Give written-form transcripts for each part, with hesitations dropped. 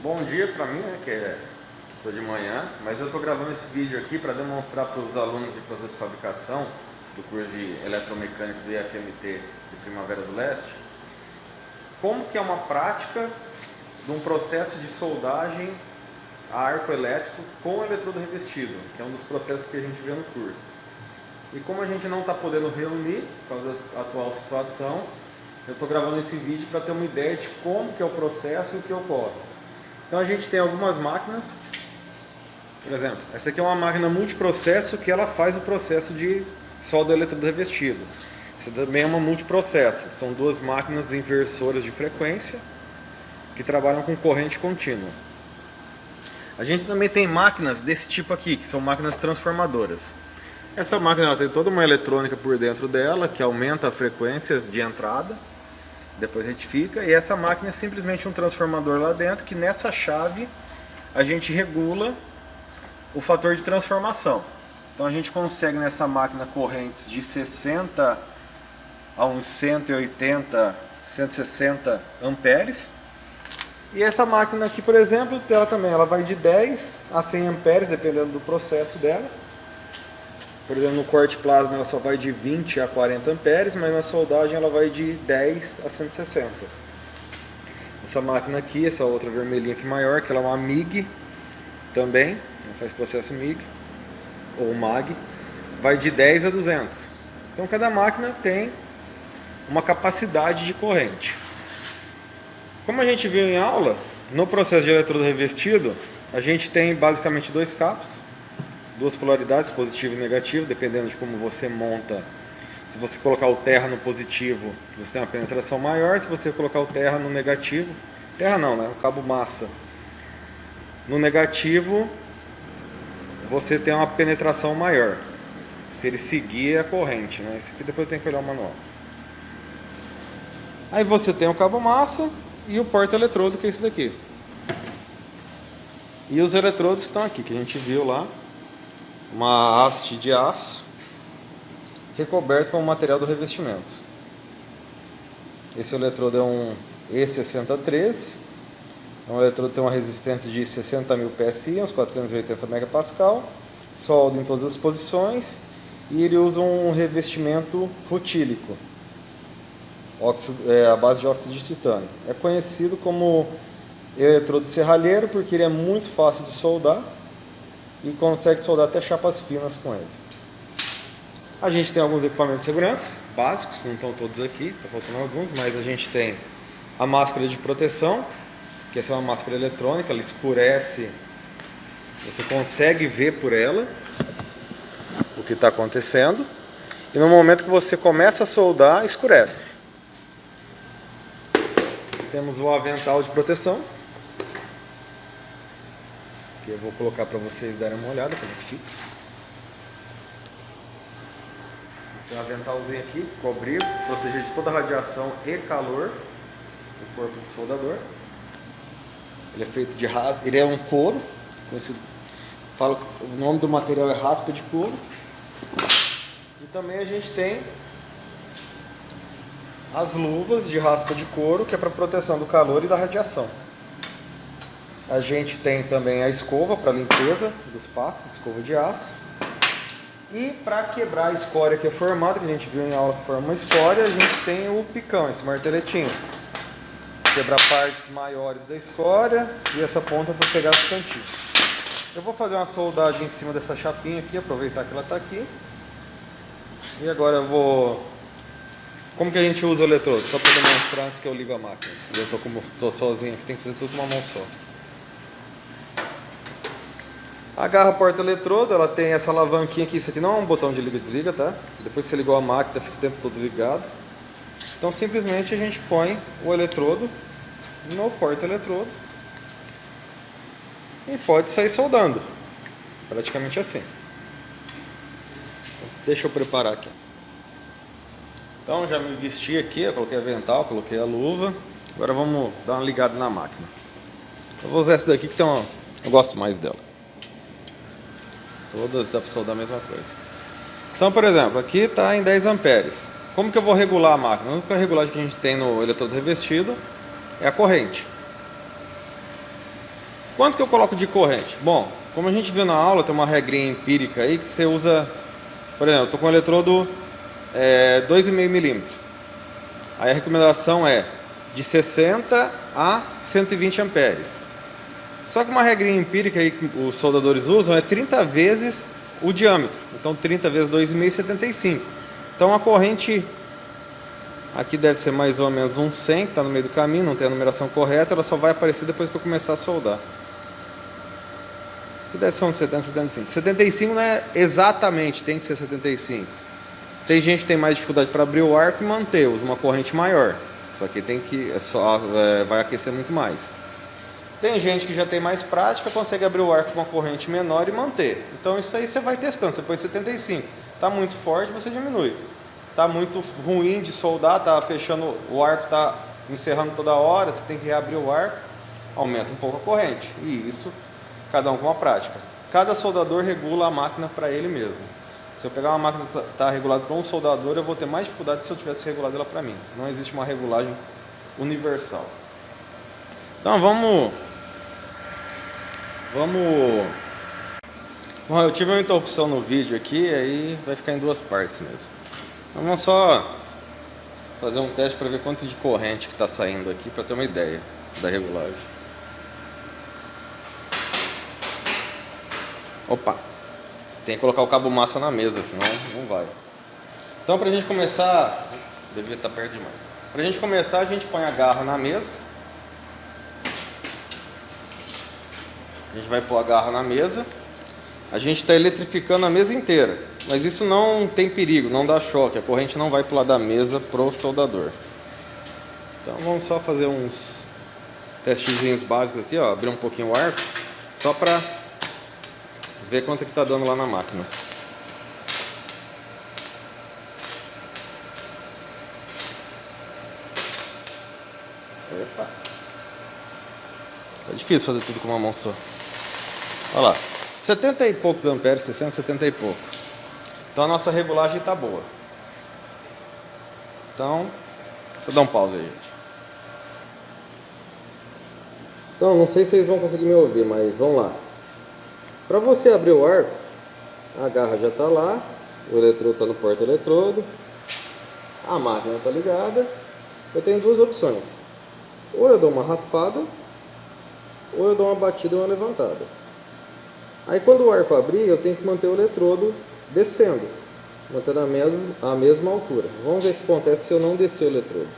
Bom dia para mim, né, que estou de manhã, mas eu estou gravando esse vídeo aqui para demonstrar para os alunos de processo de fabricação do curso de eletromecânica do IFMT de Primavera do Leste, como que é uma prática de um processo de soldagem a arco elétrico com eletrodo revestido, que é um dos processos que a gente vê no curso. E como a gente não está podendo reunir por causa da atual situação, eu estou gravando esse vídeo para ter uma ideia de como que é o processo e o que ocorre. Então a gente tem algumas máquinas, por exemplo, essa aqui é uma máquina multiprocesso que ela faz o processo de solda eletrodo revestido. Essa também é uma multiprocesso, são duas máquinas inversoras de frequência que trabalham com corrente contínua. A gente também tem máquinas desse tipo aqui, que são máquinas transformadoras. Essa máquina ela tem toda uma eletrônica por dentro dela, que aumenta a frequência de entrada, depois retifica, e essa máquina é simplesmente um transformador lá dentro, que nessa chave a gente regula o fator de transformação. Então a gente consegue nessa máquina correntes de 60 a uns 180, 160 amperes. E essa máquina aqui, por exemplo, ela vai de 10 a 100 amperes, dependendo do processo dela. Por exemplo, no corte plasma ela só vai de 20 a 40 amperes, mas na soldagem ela vai de 10 a 160. Essa máquina aqui, essa outra vermelhinha aqui maior, que ela é uma MIG também, ela faz processo MIG ou MAG, vai de 10 a 200. Então cada máquina tem uma capacidade de corrente. Como a gente viu em aula, no processo de eletrodo revestido, a gente tem basicamente dois cabos, duas polaridades, positivo e negativo, dependendo de como você monta. Se você colocar o terra no positivo, você tem uma penetração maior. Se você colocar o terra no negativo, terra não, né? O cabo massa no negativo, você tem uma penetração maior. Se ele seguir a corrente, né? Esse aqui depois tem que olhar o manual. Aí você tem o cabo massa e o porta-eletrodo, que é esse daqui. E os eletrodos estão aqui, que a gente viu lá. Uma haste de aço recoberto com o material do revestimento. Esse eletrodo é um E6013. É um eletrodo que tem uma resistência de 60.000 PSI, uns 480 megapascal. Solda em todas as posições. E ele usa um revestimento rutílico, à base de óxido de titânio. É conhecido como eletrodo serralheiro porque ele é muito fácil de soldar e consegue soldar até chapas finas com ele. A gente tem alguns equipamentos de segurança básicos, não estão todos aqui, está faltando alguns, mas a gente tem a máscara de proteção, que essa é uma máscara eletrônica, ela escurece, você consegue ver por ela o que está acontecendo, e no momento que você começa a soldar, escurece. Temos o avental de proteção, que eu vou colocar para vocês darem uma olhada como é que fica. Tem um aventalzinho aqui, cobrir, proteger de toda a radiação e calor o corpo do soldador. Ele é feito de raspa, ele é um couro, conhecido, o nome do material é raspa de couro. E também a gente tem as luvas de raspa de couro, que é para proteção do calor e da radiação. A gente tem também a escova para limpeza dos passos, escova de aço. E para quebrar a escória que é formada, que a gente viu em aula que forma uma escória, a gente tem o picão, esse marteletinho. Quebrar partes maiores da escória e essa ponta para pegar os cantinhos. Eu vou fazer uma soldagem em cima dessa chapinha aqui, aproveitar que ela está aqui. E agora eu vou... Como que a gente usa o eletrodo? Só para demonstrar antes que eu ligo a máquina. Eu estou sozinho aqui, tem que fazer tudo com uma mão só. A garra porta-eletrodo, ela tem essa alavanquinha aqui, isso aqui não é um botão de liga e desliga, tá? Depois que você ligou a máquina, fica o tempo todo ligado. Então simplesmente a gente põe o eletrodo no porta-eletrodo e pode sair soldando, praticamente assim. Deixa eu preparar aqui. Então já me vesti aqui, eu coloquei avental, coloquei a luva. Agora vamos dar uma ligada na máquina. Eu vou usar essa daqui que eu gosto mais dela. Todas dá para soldar a mesma coisa. Então, por exemplo, aqui está em 10 amperes. Como que eu vou regular a máquina? A única regulagem que a gente tem no eletrodo revestido é a corrente. Quanto que eu coloco de corrente? Bom, como a gente viu na aula, tem uma regrinha empírica aí que você usa, por exemplo, eu estou com um eletrodo 2,5 milímetros. Aí a recomendação é de 60 a 120 amperes. Só que uma regrinha empírica aí que os soldadores usam é 30 vezes o diâmetro. Então 30 vezes 2,5, 75. Então a corrente aqui deve ser mais ou menos um 100, que está no meio do caminho, não tem a numeração correta, ela só vai aparecer depois que eu começar a soldar. Que deve ser uns 70, 75. 75 não é exatamente, tem que ser 75. Tem gente que tem mais dificuldade para abrir o arco e manter, usa uma corrente maior. Só que tem que vai aquecer muito mais. Tem gente que já tem mais prática, consegue abrir o arco com uma corrente menor e manter. Então isso aí você vai testando, você põe 75. Está muito forte, você diminui. Está muito ruim de soldar, está fechando o arco, está encerrando toda hora, você tem que reabrir o arco, aumenta um pouco a corrente. E isso cada um com a prática. Cada soldador regula a máquina para ele mesmo. Se eu pegar uma máquina que está regulada para um soldador, eu vou ter mais dificuldade se eu tivesse regulado ela para mim. Não existe uma regulagem universal. Então vamos... Bom, eu tive uma interrupção no vídeo aqui, aí vai ficar em duas partes mesmo. Então vamos só fazer um teste para ver quanto de corrente que está saindo aqui, para ter uma ideia da regulagem. Opa! Tem que colocar o cabo massa na mesa, senão não vai. Então pra gente começar... Devia estar perto demais. Pra gente começar, a gente põe a garra na mesa. A gente vai pôr a garra na mesa. A gente está eletrificando a mesa inteira. Mas isso não tem perigo, não dá choque. A corrente não vai pular da mesa pro soldador. Então vamos só fazer uns testezinhos básicos aqui, ó. Abrir um pouquinho o arco. Só pra ver quanto que tá dando lá na máquina. Opa. É difícil fazer tudo com uma mão só. Olha lá, 70 e poucos amperes, 60, 70 e pouco. Então a nossa regulagem tá boa. Então, deixa eu dar um pause aí, gente. Então, não sei se vocês vão conseguir me ouvir, mas vamos lá. Para você abrir o arco, a garra já está lá, o eletrodo está no porta-eletrodo, a máquina está ligada. Eu tenho duas opções: ou eu dou uma raspada, ou eu dou uma batida e uma levantada. Aí quando o arco abrir, eu tenho que manter o eletrodo descendo, mantendo a mesma altura. Vamos ver o que acontece se eu não descer o eletrodo.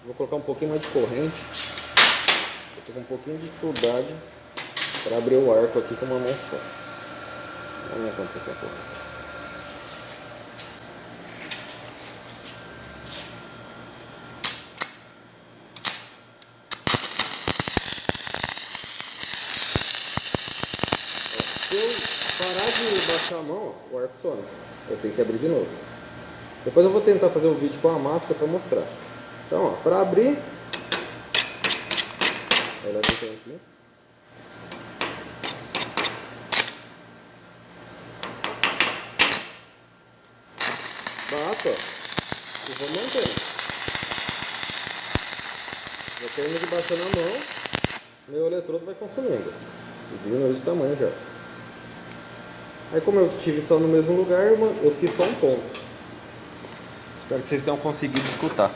Vou colocar um pouquinho mais de corrente. Eu tô com um pouquinho de dificuldade para abrir o arco aqui com uma mão só. Vamos aumentar um pouquinho a corrente. Se eu parar de baixar a mão, o arco some. Eu tenho que abrir de novo. Depois eu vou tentar fazer o vídeo com a máscara para mostrar. Então, para abrir, ela aqui. Bato, e vou mantendo. Eu termino de baixar na mão, meu eletrodo vai consumindo. E diminuiu de tamanho já. Aí como eu tive só no mesmo lugar, eu fiz só um ponto. Espero que vocês tenham conseguido escutar.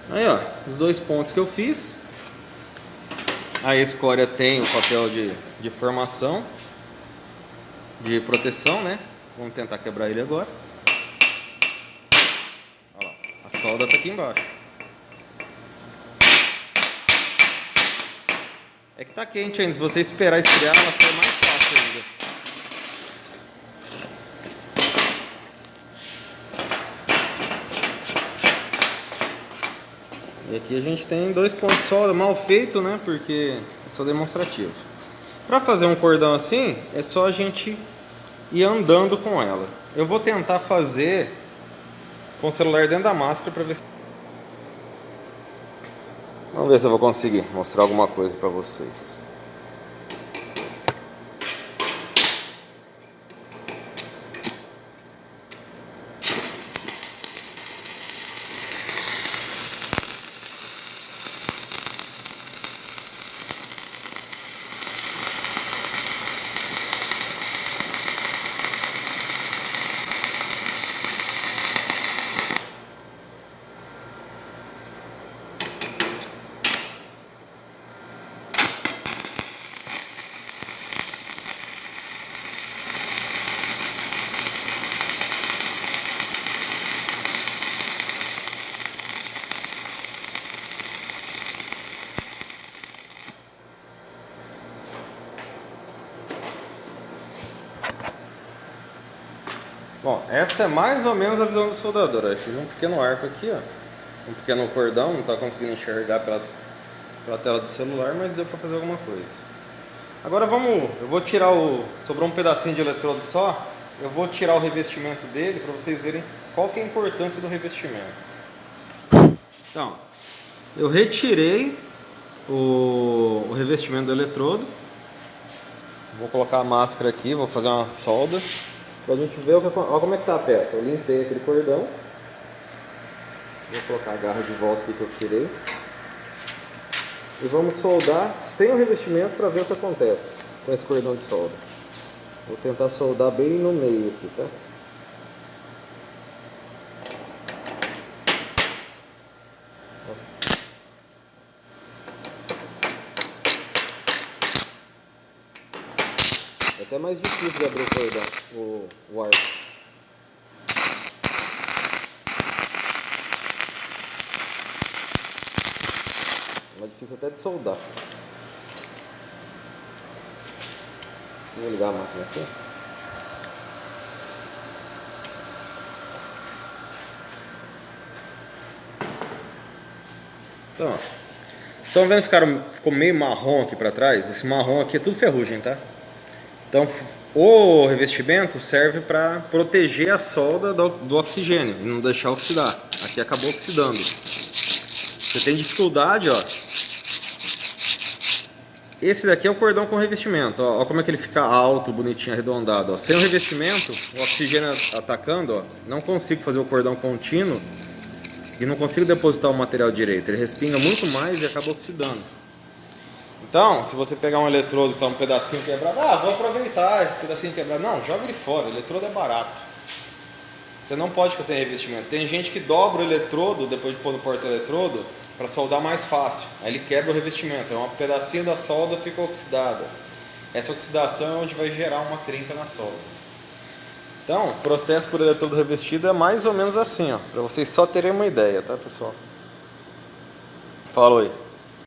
Aí ó, os dois pontos que eu fiz. A escória tem o papel de formação, de proteção, né? Vamos tentar quebrar ele agora. Olha lá, a solda tá aqui embaixo. É que tá quente ainda, se você esperar esfriar, ela sai mais fácil ainda. E aqui a gente tem dois pontos de solda mal feito, né? Porque é só demonstrativo. Para fazer um cordão assim, é só a gente ir andando com ela. Eu vou tentar fazer com o celular dentro da máscara para ver se... Vamos ver se eu vou conseguir mostrar alguma coisa para vocês. Bom, essa é mais ou menos a visão do soldador. Eu fiz um pequeno arco aqui, ó. Um pequeno cordão, não está conseguindo enxergar pela tela do celular, mas deu para fazer alguma coisa. Agora eu vou tirar sobrou um pedacinho de eletrodo só, eu vou tirar o revestimento dele para vocês verem qual que é a importância do revestimento. Então, eu retirei o revestimento do eletrodo, vou colocar a máscara aqui, vou fazer uma solda, para a gente ver olha como é que tá a peça. Eu limpei aquele cordão. Vou colocar a garra de volta aqui que eu tirei. E vamos soldar sem o revestimento para ver o que acontece com esse cordão de solda. Vou tentar soldar bem no meio aqui, tá? É até mais difícil de abrir o cordão, o arco. É difícil até de soldar. Vou ligar a máquina aqui. Então, estão vendo que ficou meio marrom aqui para trás? Esse marrom aqui é tudo ferrugem, tá? Então, o revestimento serve para proteger a solda do oxigênio e não deixar oxidar. Aqui acabou oxidando. Você tem dificuldade, ó. Esse daqui é o cordão com revestimento, ó. Ó como é que ele fica alto, bonitinho, arredondado, ó. Sem o revestimento, o oxigênio atacando, ó, não consigo fazer o cordão contínuo e não consigo depositar o material direito. Ele respinga muito mais e acaba oxidando. Então, se você pegar um eletrodo que tá um pedacinho quebrado, vou aproveitar esse pedacinho quebrado. Não, joga ele fora, o eletrodo é barato. Você não pode fazer revestimento. Tem gente que dobra o eletrodo depois de pôr no porta-eletrodo para soldar mais fácil. Aí ele quebra o revestimento. Um pedacinho da solda fica oxidada. Essa oxidação é onde vai gerar uma trinca na solda. Então, o processo por eletrodo revestido é mais ou menos assim, ó, para vocês só terem uma ideia, tá, pessoal? Fala aí.